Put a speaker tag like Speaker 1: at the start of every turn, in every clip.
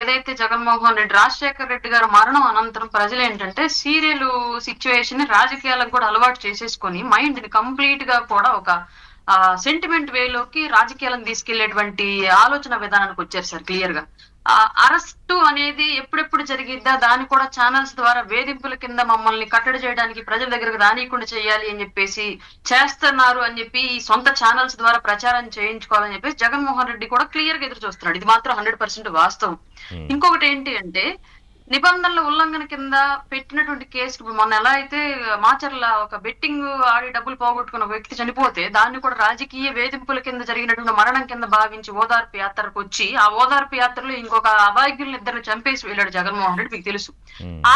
Speaker 1: ఏదైతే జగన్మోహన్ రెడ్డి రాజశేఖర్ రెడ్డి గారి మరణం అనంతరం ప్రజలు ఏంటంటే సీరియల్ సిచ్యువేషన్ రాజకీయాలకు కూడా అలవాటు చేసేసుకొని మైండ్ ని కంప్లీట్ గా కూడా ఒక సెంటిమెంట్ వేలోకి రాజకీయాలను తీసుకెళ్లేటువంటి ఆలోచన విధానానికి వచ్చారు సార్ క్లియర్ గా. అరెస్టు అనేది ఎప్పుడెప్పుడు జరిగిద్దా, దాన్ని కూడా ఛానల్స్ ద్వారా వేధింపుల కింద మమ్మల్ని కట్టడి చేయడానికి ప్రజల దగ్గరకు రానియకుండా చేయాలి అని చెప్పేసి చేస్తున్నారు అని చెప్పి ఈ సొంత ఛానల్స్ ద్వారా ప్రచారం చేయించుకోవాలని చెప్పేసి జగన్మోహన్ రెడ్డి కూడా క్లియర్ గా ఎదురు చూస్తున్నాడు. ఇది మాత్రం 100% వాస్తవం. ఇంకొకటి ఏంటి అంటే నిబంధనల ఉల్లంఘన కింద పెట్టినటువంటి కేసు మొన్న ఎలా అయితే మాచర్ల ఒక బెట్టింగ్ ఆడి డబ్బులు పోగొట్టుకున్న వ్యక్తి చనిపోతే దాన్ని కూడా రాజకీయ వేధింపుల కింద జరిగినటువంటి మరణం కింద భావించి ఓదార్పు యాత్రకు వచ్చి ఆ ఓదార్పు యాత్రలో ఇంకొక అబాయకులను ఇద్దరు చంపేసి వెళ్ళాడు జగన్మోహన్ రెడ్డి, మీకు తెలుసు.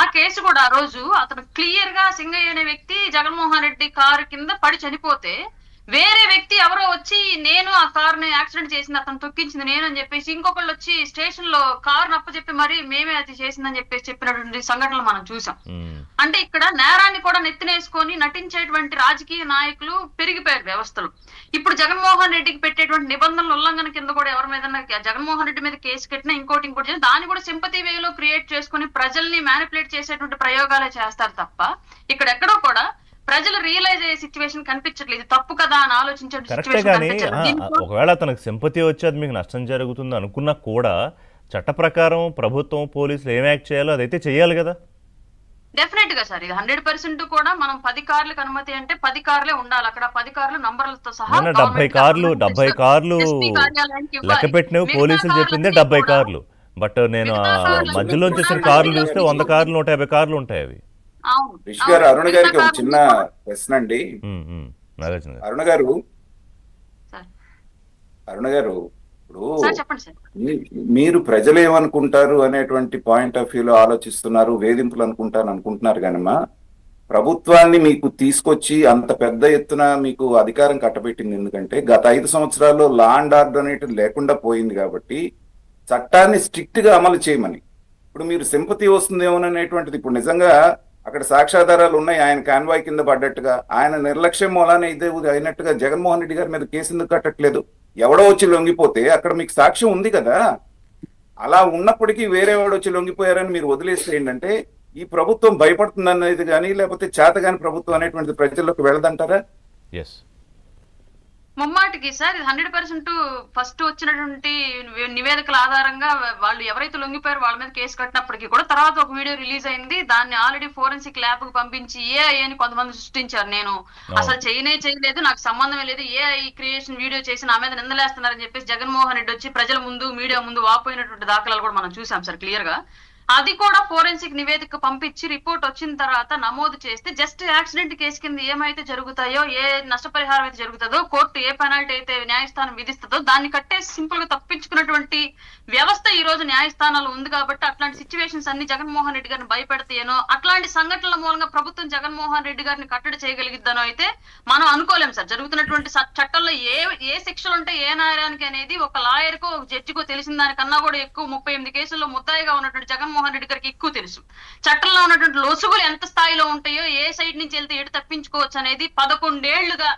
Speaker 1: ఆ కేసు కూడా ఆ రోజు అతను క్లియర్ గా సింగయ్య అనే వ్యక్తి జగన్మోహన్ రెడ్డి కారు కింద పడి చనిపోతే వేరే వ్యక్తి ఎవరో వచ్చి నేను ఆ కార్ ని యాక్సిడెంట్ చేసింది, అతను తొక్కించింది నేను అని చెప్పేసి ఇంకొకళ్ళు వచ్చి స్టేషన్ లో కారు నప్పచెప్పి మరి మేమే అది చేసిందని చెప్పేసి చెప్పినటువంటి సంఘటనలు మనం చూసాం. అంటే ఇక్కడ నేరాన్ని కూడా నెత్తినేసుకొని నటించేటువంటి రాజకీయ నాయకులు పెరిగిపోయారు వ్యవస్థలు. ఇప్పుడు జగన్మోహన్ రెడ్డికి పెట్టేటువంటి నిబంధనల ఉల్లంఘన కింద కూడా ఎవరి మీద జగన్మోహన్ రెడ్డి మీద కేసు కట్టినా ఇంకోటి చేసి దాన్ని కూడా సింపతి వేలో క్రియేట్ చేసుకుని ప్రజల్ని మ్యానిపులేట్ చేసేటువంటి ప్రయోగాలే చేస్తారు తప్ప ఇక్కడ ఎక్కడో కూడా ప్రజలు రియలైజ్ అయ్యే సిచ్యువేషన్ కనిపించట్లేదు. తప్పు కదా అని ఆలోచించే
Speaker 2: ఒకవేళ తనకు సింపతి వచ్చేది మీకు నష్టం జరుగుతుంది అనుకున్నా కూడా చట్ట ప్రకారం ప్రభుత్వం పోలీసులు ఏం యాక్ట్ చేయాలో అదైతే చెయ్యాలి కదా.
Speaker 1: డెఫినెట్ గా సార్ ఇది 100% కూడా మనం 10 కార్లకు అనుమతి అంటే 10 కార్లే ఉండాలి. అక్కడ 10 కార్లు నంబర్లతో సహా
Speaker 2: 70 కార్లు లెక్క పెట్టినవి పోలీసులు చెప్పిందే 70 కార్లు. బట్ నేను మధ్యలో చేసిన కార్లు చూస్తే 100 కార్లు 150 కార్లు ఉంటాయి అవి.
Speaker 3: రిషి గారు, అరుణ గారికి ఒక చిన్న ప్రశ్న అండి. అరుణ గారు ఇప్పుడు మీరు ప్రజలు ఏమనుకుంటారు అనేటువంటి పాయింట్ ఆఫ్ వ్యూలో ఆలోచిస్తున్నారు, వేధింపులు అనుకుంటున్నారు కానమ్మా ప్రభుత్వాన్ని మీకు తీసుకొచ్చి అంత పెద్ద ఎత్తున మీకు అధికారం కట్టబెట్టింది ఎందుకంటే గత 5 సంవత్సరాల్లో లా అండ్ ఆర్డర్ అనేది లేకుండా పోయింది కాబట్టి చట్టాన్ని స్ట్రిక్ట్ గా అమలు చేయమని. ఇప్పుడు మీరు సింపతి వస్తుందేమోననేటువంటిది ఇప్పుడు నిజంగా అక్కడ సాక్ష్యాధారాలు ఉన్నాయి, ఆయన కాన్వాయ్ కింద పడ్డట్టుగా ఆయన నిర్లక్ష్యం మూలానే ఇదే అయినట్టుగా జగన్మోహన్ రెడ్డి గారి మీద కేసు ఎందుకు కట్టట్లేదు? ఎవడో వచ్చి లొంగిపోతే అక్కడ మీకు సాక్ష్యం ఉంది కదా. అలా ఉన్నప్పటికీ వేరే వాడు వచ్చి లొంగిపోయారని మీరు వదిలేస్తే ఏంటంటే ఈ ప్రభుత్వం భయపడుతుంది అనేది కానీ లేకపోతే చేతగాని ప్రభుత్వం అనేటువంటిది ప్రజల్లోకి వెళ్ళదంటారా?
Speaker 1: ముమ్మాటికి సార్ ఇది 100% ఫస్ట్ వచ్చినటువంటి నివేదికల ఆధారంగా వాళ్ళు ఎవరైతే లొంగిపోయారో వాళ్ళ మీద కేసు కట్టినప్పటికీ కూడా తర్వాత ఒక వీడియో రిలీజ్ అయింది. దాన్ని ఆల్రెడీ ఫోరెన్సిక్ ల్యాబ్ కు పంపించి ఏఐ అని కొంతమంది సృష్టించారు. నేను అసలు చేయలేదు, నాకు సంబంధమే లేదు, ఏఐ క్రియేషన్ వీడియో చేసి నా మీద నిందలేస్తున్నారని చెప్పేసి జగన్మోహన్ రెడ్డి వచ్చి ప్రజల ముందు మీడియా ముందు వాపోయినటువంటి దాఖలాలు కూడా మనం చూసాం సార్ క్లియర్ గా. అది కూడా ఫోరెన్సిక్ నివేదిక పంపించి రిపోర్ట్ వచ్చిన తర్వాత నమోదు చేస్తే జస్ట్ యాక్సిడెంట్ కేసు కింద ఏమైతే జరుగుతాయో, ఏ నష్టపరిహారం అయితే జరుగుతుందో, కోర్టు ఏ పెనాల్టీ అయితే న్యాయస్థానం విధిస్తుందో దాన్ని కట్టేసి సింపుల్ గా తప్పించుకున్నటువంటి వ్యవస్థ ఈ రోజు న్యాయస్థానాలు ఉంది. కాబట్టి అట్లాంటి సిచ్యువేషన్స్ అన్ని జగన్మోహన్ రెడ్డి గారిని భయపెడతాయనో, అట్లాంటి సంఘటనల మూలంగా ప్రభుత్వం జగన్మోహన్ రెడ్డి గారిని కట్టడి చేయగలిగిద్దనో అయితే మనం అనుకోలేం సార్. జరుగుతున్నటువంటి చట్టంలో ఏ శిక్షలు ఉంటాయి ఏ నేరానికి అనేది ఒక లాయర్ కో ఒక జడ్జికో తెలిసిన దానికన్నా కూడా ఎక్కువ 38 కేసుల్లో ముద్దాయిగా ఉన్నటువంటి జగన్మోహన్ రెడ్డి గారికి ఎక్కువ తెలుసు. చట్టంలో ఉన్నటువంటి లొసుగులు ఎంత స్థాయిలో ఉంటాయో, ఏ సైడ్ నుంచి వెళ్తే ఎటు తప్పించుకోవచ్చు అనేది 11 ఏళ్లుగా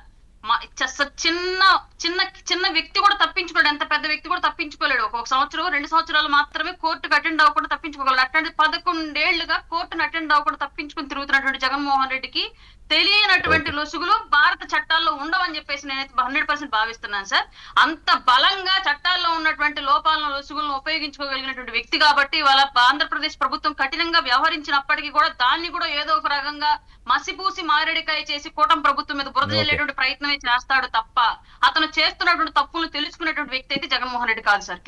Speaker 1: చిన్న చిన్న చిన్న వ్యక్తి కూడా తప్పించుకోలేడు, ఎంత పెద్ద వ్యక్తి కూడా తప్పించుకోలేడు. ఒక సంవత్సరం 2 సంవత్సరాలు మాత్రమే కోర్టుకు అటెండ్ అవ్వకుండా తప్పించుకోగలడు. అట్లాంటి 11 ఏళ్లుగా కోర్టును అటెండ్ అవ్వకుండా తప్పించుకుని తిరుగుతున్నటువంటి జగన్మోహన్ రెడ్డికి తెలియనటువంటి లొసుగులు భారత చట్టాల్లో ఉండవని చెప్పేసి నేనైతే 100% భావిస్తున్నాను సార్. అంత బలంగా చట్టాల్లో ఉన్నటువంటి లోపాలను లొసుగులను ఉపయోగించుకోగలిగినటువంటి వ్యక్తి కాబట్టి వాళ్ళ ఆంధ్రప్రదేశ్ ప్రభుత్వం కఠినంగా వ్యవహరించినప్పటికీ కూడా దాన్ని కూడా ఏదో ఒక రకంగా మసిపూసి మారేడికాయ చేసి కూటమి ప్రభుత్వం మీద బురద జల్లేటువంటి ప్రయత్నమే చేస్తాడు తప్ప అతను చేస్తున్నటువంటి తప్పులు తెలుసుకునేటువంటి వ్యక్తి అయితే జగన్మోహన్ రెడ్డి కాదు సార్.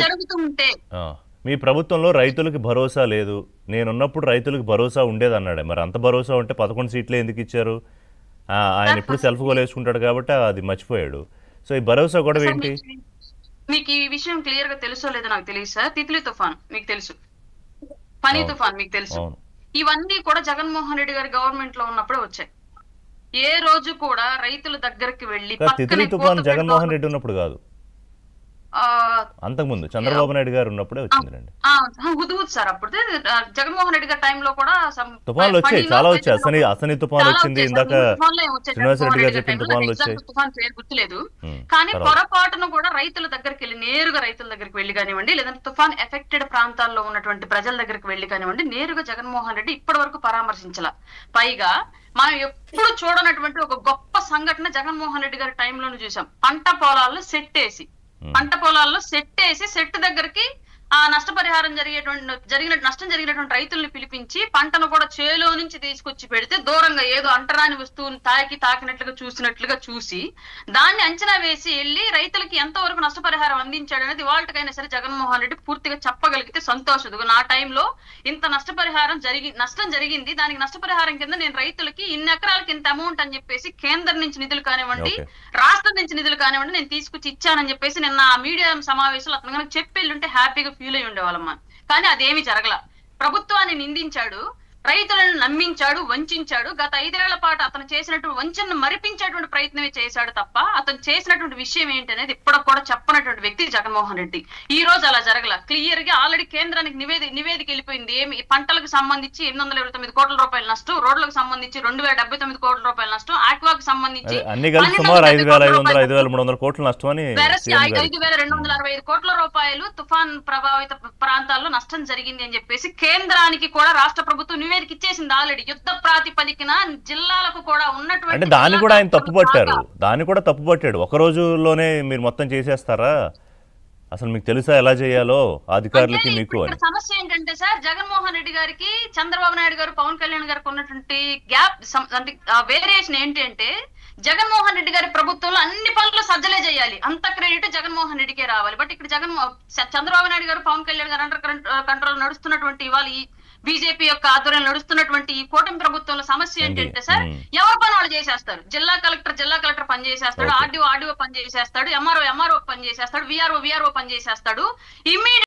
Speaker 1: జరుగుతుంటే
Speaker 2: మీ ప్రభుత్వంలో రైతులకు భరోసా లేదు, నేనున్నప్పుడు రైతులకు భరోసా ఉండేది అన్నాడే. మరి అంత భరోసా ఉంటే 11 సీట్లే ఎందుకు ఇచ్చారు? ఆయన ఎప్పుడు సెల్ఫ్ గోల్ వేసుకుంటాడు కాబట్టి అది మర్చిపోయాడు. సో ఈ భరోసా కూడా ఏంటి?
Speaker 1: మీకు ఈ విషయం క్లియర్ గా తెలుసో లేదో నాకు తెలియదు సార్. తిత్లీ తుఫాన్ మీకు తెలుసు, ఫనీ తుఫాన్ మీకు తెలుసు. ఇవన్నీ కూడా జగన్మోహన్ రెడ్డి గారి గవర్నమెంట్ లో ఉన్నప్పుడే వచ్చాయి. ఏ రోజు కూడా రైతుల దగ్గరికి వెళ్ళి
Speaker 2: తిత్లీ తుఫాన్ జగన్మోహన్ రెడ్డి ఉన్నప్పుడు కాదు, అంతకుముందు చంద్రబాబు నాయుడు గారు ఉన్నప్పుడే వచ్చిందండి.
Speaker 1: హుద్హుద్ సార్ అప్పుడు జగన్మోహన్ రెడ్డి గారి టైంలో కూడా
Speaker 2: తుఫాన్లు వచ్చాయి, చాలా వచ్చాయి. అసని తుఫాన్ వచ్చింది, ఇందాక శ్రీనివాసరెడ్డి గారు చెప్పిన తుఫాన్లు వచ్చాయి.
Speaker 1: తుఫాన్ పేరు గుర్తులేదు, కానీ పొరపాటును కూడా రైతుల దగ్గరికి వెళ్ళి నేరుగా రైతుల దగ్గరికి వెళ్ళి కానివ్వండి, లేదంటే తుఫాన్ ఎఫెక్టెడ్ ప్రాంతాల్లో ఉన్నటువంటి ప్రజల దగ్గరికి వెళ్ళి కానివ్వండి, నేరుగా జగన్మోహన్ రెడ్డి ఇప్పటి వరకు పరామర్శించాల. పైగా మనం ఎప్పుడు చూడనటువంటి ఒక గొప్ప సంఘటన జగన్మోహన్ రెడ్డి గారి టైంలోనే చూసాం. పంట పొలాల్లో సెట్ వేసి సెట్ దగ్గరికి ఆ నష్టపరిహారం నష్టం జరిగినటువంటి రైతుల్ని పిలిపించి పంటను కూడా చేలో నుంచి తీసుకొచ్చి పెడితే దూరంగా ఏదో అంటరాని వస్తువుని తాకినట్లుగా చూసి దాన్ని అంచనా వేసి వెళ్ళి రైతులకి ఎంతవరకు నష్టపరిహారం అందించాడు అనేది వాళ్ళకైనా సరే జగన్మోహన్ రెడ్డి పూర్తిగా చెప్పగలిగితే సంతోషం. నా టైంలో ఇంత నష్టం జరిగింది, దానికి నష్టపరిహారం కింద నేను రైతులకి ఇన్ని ఎకరాలకి ఇంత అమౌంట్ అని చెప్పేసి కేంద్రం నుంచి నిధులు కానివ్వండి, రాష్ట్రం నుంచి నిధులు కానివ్వండి నేను తీసుకొచ్చి ఇచ్చానని చెప్పేసి నిన్న మీడియా సమావేశంలో అతను కనుక చెప్పెళ్ళుంటే హ్యాపీగా ఫీల్ అయి ఉండేవాళ్ళమ్మా. కానీ అదేమి జరగల. ప్రభుత్వాన్ని నిందించాడు, రైతులను నమ్మించాడు, వంచాడు. గత 5 ఏళ్ల పాటు అతను చేసినటువంటి వంచనను మరిపించేటువంటి ప్రయత్నమే చేశాడు తప్ప అతను చేసినటువంటి విషయం ఏంటి అనేది ఇప్పటికి కూడా చెప్పనటువంటి వ్యక్తి జగన్మోహన్ రెడ్డి. ఈ రోజు అలా జరగల. క్లియర్ గా ఆల్రెడీ కేంద్రానికి నివేదిక వెళ్ళిపోయింది. ఏమి పంటలకు సంబంధించి 829 కోట్ల రూపాయల నష్టం, రోడ్లకు సంబంధించి 2079 కోట్ల రూపాయల నష్టం, ఆక్వాకు సంబంధించి
Speaker 2: 5,300 కోట్ల నష్టం అని
Speaker 1: 5,265 కోట్ల రూపాయలు తుఫాన్ ప్రభావిత ప్రాంతాల్లో నష్టం జరిగింది అని చెప్పేసి కేంద్రానికి కూడా రాష్ట్ర ప్రభుత్వం నివేదిక ఇచ్చేసింది ఆల్రెడీ. యుద్ధ ప్రాతిపదికన జిల్లాలకు కూడా ఉన్నటువంటి,
Speaker 2: అంటే దాన్ని కూడా ఆయన తప్పుపట్టాడు. ఒక రోజులోనే మీరు మొత్తం చేసేస్తారా? అసలు మీకు తెలుసా ఎలా చేయాలో అధికారులకి మీకు?
Speaker 1: సమస్య ఏంటంటే సార్, జగన్మోహన్ రెడ్డి గారికి చంద్రబాబు నాయుడు గారు, పవన్ కళ్యాణ్ గారికి ఉన్నటువంటి గ్యాప్ అంటే వేరియేషన్ ఏంటి అంటే, జగన్మోహన్ రెడ్డి గారి ప్రభుత్వంలో అన్ని పనులు సజ్జలే చేయాలి, అంత క్రెడిట్ జగన్మోహన్ రెడ్డికే రావాలి. బట్ ఇక్కడ చంద్రబాబు నాయుడు గారు, పవన్ కళ్యాణ్ గారు అండర్ కంట్రోల్ నడుస్తున్నటువంటి ఇవాళ ఈ బీజేపీ యొక్క ఆధ్వర్యంలో నడుస్తున్నటువంటి ఈ కూటమి ప్రభుత్వంలో సమస్య ఏంటంటే సార్, ఎవరి పని వాళ్ళు చేసేస్తారు. జిల్లా కలెక్టర్ పని చేసేస్తాడు, ఆర్డీఓ పని చేసేస్తాడు, ఎంఆర్ఓ పని చేసేస్తాడు, విఆర్ఓ పని చేసేస్తాడు. ఇమ్మీడియట్